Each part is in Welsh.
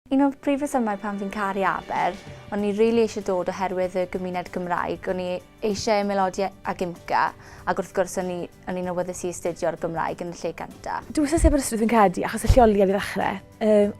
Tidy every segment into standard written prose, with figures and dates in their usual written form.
Un o'r prifysgol pan fi'n caru Aber, o'n i rili eisiau dod oherwydd y gymuned Gymraeg. O'n i eisiau melodi ag imca, ac wrth gwrs o'n i'n awyddus i astudio'r Gymraeg yn y lle gynta. Dwi'n meddwl sef Aberystwyth fi'n credu, achos y lleoliad i ddechrau.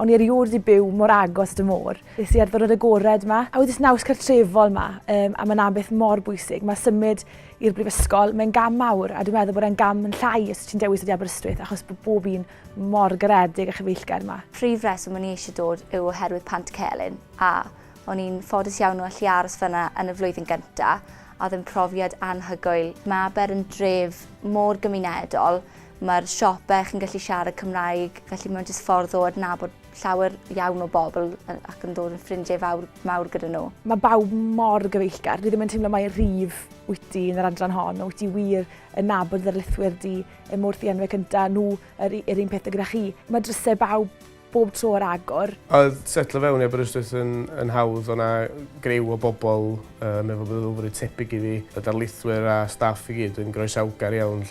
O'n i erioed i byw mor agos at y môr. Nes i ar ddod agored yma, a wedi naws cartrefol yma, a mae'n beth mor bwysig. Mae symud i'r Prifysgol, mae'n gam mawr, a dwi'n meddwl bod e'n gam yn llai os ti'n dewis ydi Aberystwyth, achos bod bob un mor garedig a chyfeillgar yma. Prif reswm o'n i eisiau dod yw oherwydd Pant Celyn, a o'n i'n ffodus iawn o allu aros fyna yn y flwyddyn gyntaf, a oedd yn profiad anhygoel. Mae Aber yn dref mor gymunedol, mae'r siopau chi'n gallu siarad Cymraeg, felly mae'n jyst ffordd o adnabod llawer iawn o bobl ac yn dod yn ffrindiau mawr gyda nhw. Mae bawb mor gyfeillgar, dwi ddim yn teimlo mai rif wyt ti yn yr adran hon, wyt ti wir yn nabod ddarlithwyr di y mwrth i enwau cyntaf, nhw yr un peth gyda chi. Mae drysau bawb bob tro ar agor. Oedd setlo fewn i Aberystwyth yn hawdd, o'na grew o bobl efo byddwfryd tebyg i fi. Y darlithwyr a staff i gyd yn groesawgar iawn,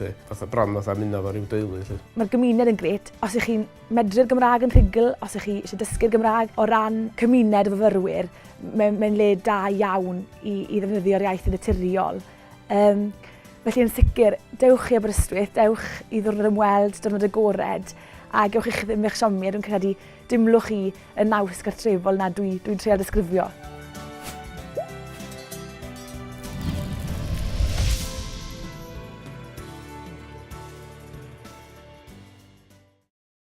bron fatha muno fo ryw deulu. Mae'r gymuned yn gret. Os ych chi'n medru'r Gymraeg yn rhugl, os ych chi eisiau dysgu'r Gymraeg o ran cymuned o fyfyrwyr, mae'n le da iawn i ddefnyddio'r iaith yn naturiol. Felly yn sicr, dewch i Aberystwyth, dewch i ddwrnod ymweld, diwrnod agored, a gewch chi ddim eich siomi, dwi'n credu dimlwch chi y naws gartrefol na dwi'n treul disgrifio.